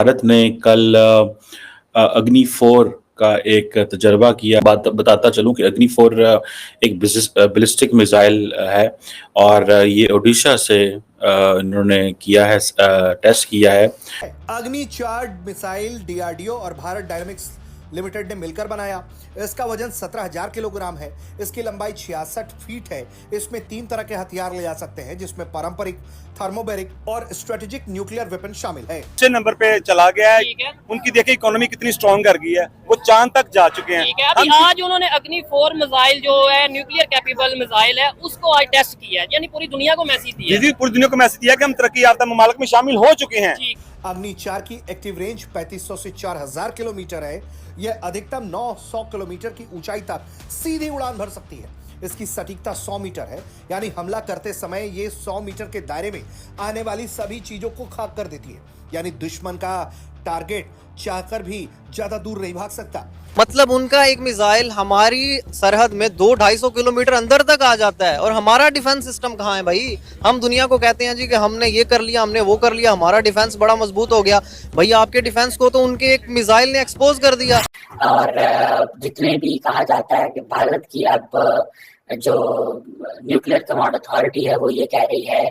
भारत ने कल अग्नि 4 का एक तजर्बा किया। बताता चलूं कि अग्नि 4 एक बैलिस्टिक मिसाइल है और ये ओडिशा से इन्होंने किया है, टेस्ट किया है। अग्नि 4 मिसाइल डीआरडीओ और भारत डायनेमिक्स लिमिटेड ने मिलकर बनाया। इसका वजन 17,000 किलोग्राम है। इसकी लंबाई 66 फीट है। इसमें 3 तरह के हथियार ले जा सकते हैं, जिसमें पारंपरिक, थर्मोबैरिक और स्ट्रेटेजिक न्यूक्लियर वेपन शामिल है। अच्छे नंबर पे चला गया है। उनकी देखिए इकोनॉमी कितनी स्ट्रॉन्ग कर गई है, वो चांद तक जा चुके हैं। ठीक है, अभी आज उन्होंने अग्नि 4 मिसाइल जो है न्यूक्लियर कैपेबल मिसाइल है, उसको आज टेस्ट किया है, यानी पूरी दुनिया को मैसेज दिया है। पूरी दुनिया को मैसेज दिया कि हम तरक्की याफ्ता ममालिक में शामिल हो चुके हैं। अग्नि 4 की एक्टिव रेंज 3500 से 4000 किलोमीटर है। यह अधिकतम 900 किलोमीटर की ऊंचाई तक सीधी उड़ान भर सकती है। इसकी सटीकता 100 मीटर है, यानी हमला करते समय ये 100 मीटर के दायरे में आने वाली सभी चीजों को खाक कर देती है, यानी दुश्मन का टारगेट चाहकर भी ज्यादा दूर नहीं भाग सकता। मतलब उनका एक मिसाइल हमारी सरहद में 200-250 किलोमीटर अंदर तक आ जाता है, और हमारा डिफेंस सिस्टम कहाँ है भाई? हम दुनिया को कहते हैं जी कि हमने ये कर लिया, हमने वो कर लिया, हमारा डिफेंस बड़ा मजबूत हो गया। भाई आपके डिफेंस को तो उनके एक मिसाइल ने एक्सपोज कर दिया। और जितने भी कहा जाता है कि भारत की अब जो न्यूक्लियर कमांड अथॉरिटी है वो ये कह रही है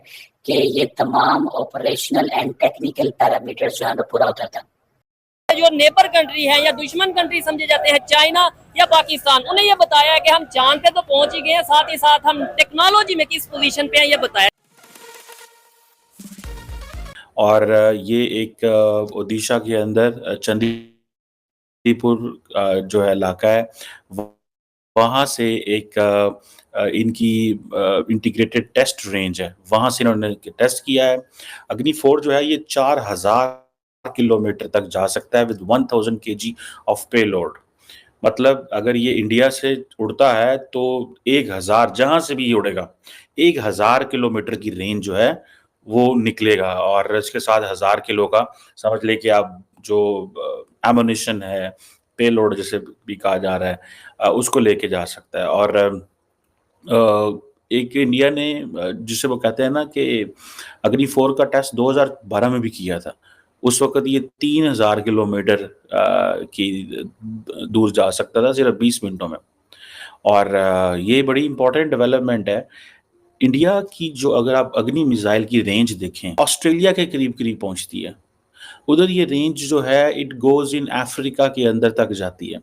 कि ये तमाम ऑपरेशनल एंड टेक्निकल पैरामीटर्स जो है वो पूरा उतरता है। जो नेबर कंट्री है या दुश्मन कंट्री समझे जाते हैं, चाइना या पाकिस्तान, उन्हें ये बताया है कि हम चांद पे तो पहुंच ही गए हैं, साथ ही साथ हम टेक्नोलॉजी में किस पोजीशन पे हैं ये बताया। और ये एक ओडिशा के अंदर चंदीपुर जो है इलाका है, वहाँ से एक इनकी इंटीग्रेटेड टेस्ट रेंज है, वहाँ से इन्होंने टेस्ट किया है। अग्नि 4 जो है ये 4000 किलोमीटर तक जा सकता है विद 1000 kg ऑफ पेलोड। मतलब अगर ये इंडिया से उड़ता है तो 1000, जहां से भी ये उड़ेगा 1000 किलोमीटर की रेंज जो है वो निकलेगा, और इसके साथ 1000 किलो का समझ ले कि आप जो एमुनिशन है, पेलोड जैसे भी कहा जा रहा है, उसको लेके जा सकता है। और एक इंडिया ने जिसे वो कहते हैं ना कि अग्नि 4 का टेस्ट 2012 में भी किया था। उस वक्त ये 3000 किलोमीटर की दूर जा सकता था सिर्फ 20 मिनटों में। और ये बड़ी इंपॉर्टेंट डेवलपमेंट है। इंडिया की जो, अगर आप अग्नि मिसाइल की रेंज देखें, ऑस्ट्रेलिया के करीब करीब पहुंचती है। उधर ये रेंज जो है इट गोज इन अफ्रीका के अंदर तक जाती है।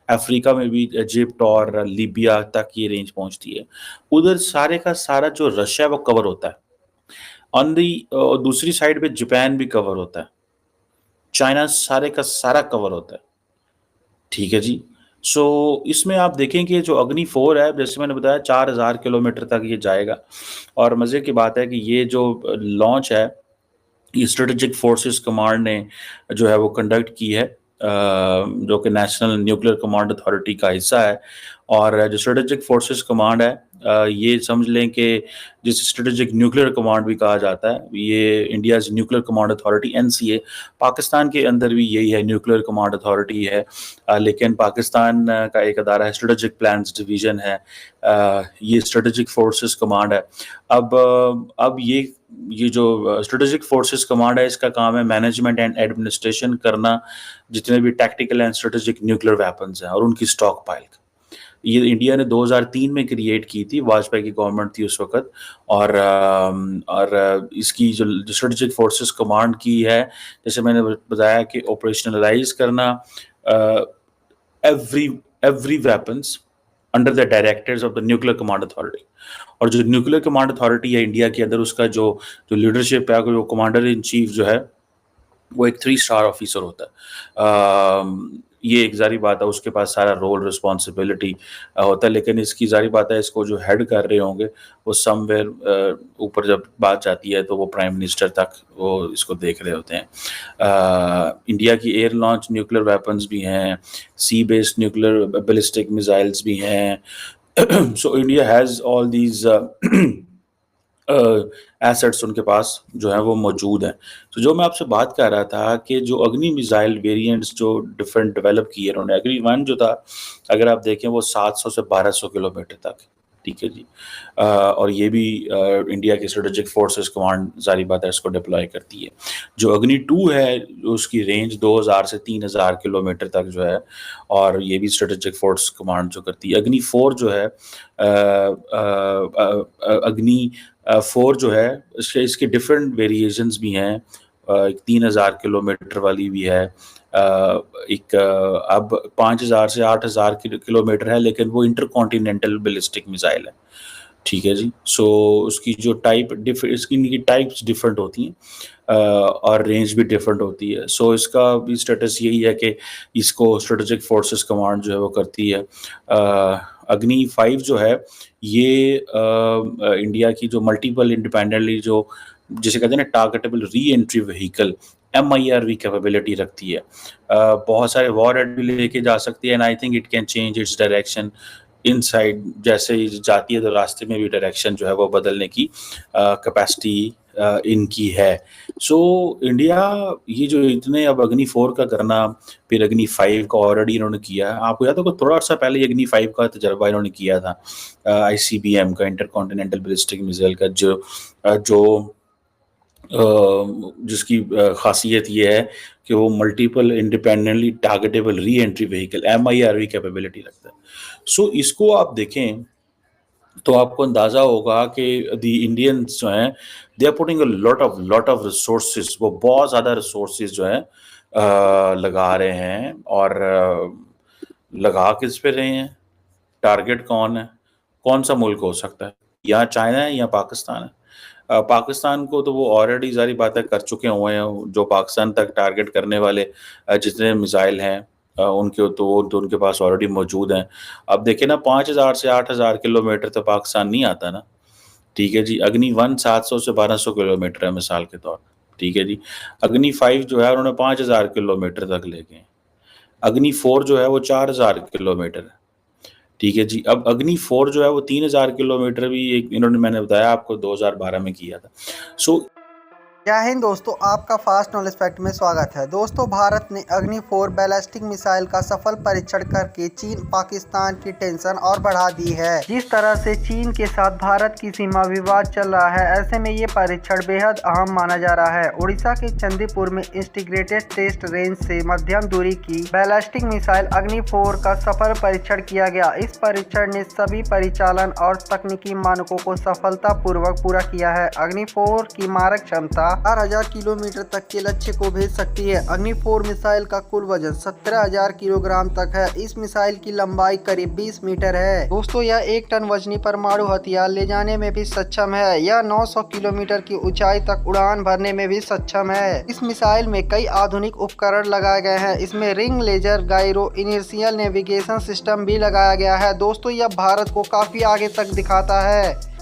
अफ्रीका में भी इजिप्ट और लीबिया तक ये रेंज पहुंचती है। उधर सारे का सारा जो रशिया है वो कवर होता है। ऑन दी दूसरी साइड पे जापान भी कवर होता है, चाइना सारे का सारा कवर होता है। ठीक है जी। सो इसमें आप देखें कि जो अग्नि 4 है, जैसे मैंने बताया 4000 किलोमीटर तक ये जाएगा। और मज़े की बात है कि ये जो लॉन्च है ये स्ट्रेटेजिक फोर्सेस कमांड ने जो है वो कंडक्ट की है, जो कि नेशनल न्यूक्लियर कमांड अथॉरिटी का हिस्सा है। और जो स्ट्रेटेजिक फोर्सेस कमांड है, ये समझ लें कि जिसे स्ट्रेटेजिक न्यूक्लियर कमांड भी कहा जाता है, ये India's nuclear command authority NCA, Pakistan के अंदर भी यही है, न्यूक्लियर कमांड अथॉरिटी है। लेकिन पाकिस्तान का एक अदारा है, स्ट्रेटेजिक प्लान्स डिवीजन है, ये स्ट्रेटेजिक फोर्सेस कमांड है। अब ये जो स्ट्रेटेजिक फोर्सेस कमांड है, इसका काम है मैनेजमेंट एंड एडमिनिस्ट्रेशन करना जितने भी tactical and strategic nuclear weapons हैं और उनकी स्टॉक पाइल। ये इंडिया ने 2003 में क्रिएट की थी, वाजपेयी की गवर्नमेंट थी उस वक्त। और इसकी जो स्ट्रेटेजिक फोर्सेस कमांड की है, जैसे मैंने बताया कि ऑपरेशनलाइज करना every weapons under the directors of the nuclear command authority. और जो न्यूक्लियर कमांड अथॉरिटी है इंडिया के अंदर, उसका जो लीडरशिप है, जो कमांडर इन चीफ जो है, वो एक 3 स्टार ऑफिसर होता है। ये एक जारी बात है, उसके पास सारा रोल रिस्पॉन्सिबिलिटी होता है। लेकिन इसकी जारी बात है, इसको जो हेड कर रहे होंगे वो समवेयर ऊपर जब बात जाती है तो वो प्राइम मिनिस्टर तक वो इसको देख रहे होते हैं। इंडिया की एयर लॉन्च न्यूक्लियर वेपन्स भी हैं, सी बेस्ड न्यूक्लियर बैलिस्टिक मिसाइल्स भी हैं। So India has all these assets उनके पास जो है वो मौजूद हैं। तो जो मैं आपसे बात कर रहा था कि जो अग्नि मिसाइल वेरिएंट्स जो डिफरेंट डेवलप किए उन्होंने, अग्नि 1 जो था, अगर आप देखें वो 700 से 1200 किलोमीटर तक, ठीक है जी। और ये भी इंडिया की स्ट्रेटेजिक फोर्सेस कमांड जारी बात है इसको डिप्लॉय करती है। जो अग्नि 2 है उसकी रेंज 2000 से 3000 किलोमीटर तक जो है, और ये भी स्ट्रेटेजिक फोर्स कमांड जो करती है। अग्नि 4 जो है अग्नि 4 जो है इसके डिफरेंट वेरिएशंस भी हैं। 3000 किलोमीटर वाली भी है, एक अब 5000 से 8000 किलोमीटर है, लेकिन वो इंटरकॉन्टिनेंटल बैलिस्टिक मिसाइल है, ठीक है जी। सो उसकी जो इनकी टाइप्स डिफरेंट होती हैं और रेंज भी डिफरेंट होती है। सो इसका भी स्टेटस यही है कि इसको स्ट्रेटेजिक फोर्सेस कमांड जो है वो करती है। अग्नि 5 जो है ये इंडिया की जो मल्टीपल इंडिपेंडेंटली जो जिसे कहते हैं ना targetable re entry vehicle MIRV capability रखती है। बहुत सारे वॉर हेड भी लेके जा सकती है, and I think it can change its direction inside, जैसे ही जाती है तो रास्ते में भी डायरेक्शन जो है वो बदलने की कैपेसिटी इनकी है। सो इंडिया ये जो इतने अब अग्नि 4 का करना, फिर अग्नि 5 का ऑलरेडी इन्होंने किया है। आपको याद होगा थोड़ा अर्सा पहले अग्नि 5 का तजर्बा इन्होंने किया था, ICBM का, इंटरकॉन्टिनेंटल बैलिस्टिक मिसाइल का, जो जिसकी खासियत ये है कि वो multiple independently targetable re entry vehicle MIRV capability रखता है। सो इसको आप देखें तो आपको अंदाजा होगा कि द इंडियंस जो हैं they are putting a lot of resources, वो बहुत ज़्यादा रिसोर्सेज जो हैं लगा रहे हैं। और लगा किस पे रहे हैं, टारगेट कौन है, कौन सा मुल्क हो सकता है, या चाइना है या पाकिस्तान है। पाकिस्तान को तो वो ऑलरेडी सारी बातें कर चुके हुए हैं, जो पाकिस्तान तक टारगेट करने वाले जितने मिसाइल हैं उनके पास ऑलरेडी मौजूद हैं। अब देखें ना 5000 से 8000 किलोमीटर तो पाकिस्तान नहीं आता ना, ठीक है जी। अग्नि 1 700 से 1200 किलोमीटर है मिसाल के तौर पर, ठीक है जी। अग्नि 5 जो है उन्होंने 5000 किलोमीटर तक ले गए। अग्नि 4 जो है वो 4000 किलोमीटर है, ठीक है जी। अब अग्नि 4 जो है वो 3000 किलोमीटर भी इन्होंने, मैंने बताया आपको, 2012 में किया था। सो जय हिंद दोस्तों, आपका फास्ट नॉलेज फैक्ट में स्वागत है। दोस्तों, भारत ने अग्नि 4 बैलिस्टिक मिसाइल का सफल परीक्षण करके चीन पाकिस्तान की टेंशन और बढ़ा दी है। जिस तरह से चीन के साथ भारत की सीमा विवाद चल रहा है, ऐसे में ये परीक्षण बेहद अहम माना जा रहा है। उड़ीसा के चंदीपुर में इंटीग्रेटेड टेस्ट रेंज से मध्यम दूरी की बैलिस्टिक मिसाइल अग्नि 4 का सफल परीक्षण किया गया। इस परीक्षण ने सभी परिचालन और तकनीकी मानकों को सफलतापूर्वक पूरा किया है। अग्नि 4 की मारक क्षमता 4000 किलोमीटर तक के लक्ष्य को भेज सकती है। अग्नि 4 मिसाइल का कुल वजन 17000 किलोग्राम तक है। इस मिसाइल की लंबाई करीब 20 मीटर है। दोस्तों, यह 1 टन वजनी परमाणु हथियार ले जाने में भी सक्षम है। यह 900 किलोमीटर की ऊंचाई तक उड़ान भरने में भी सक्षम है। इस मिसाइल में कई आधुनिक उपकरण लगाए गए हैं। इसमें ring laser gyro inertial navigation system भी लगाया गया है। दोस्तों, यह भारत को काफी आगे तक दिखाता है।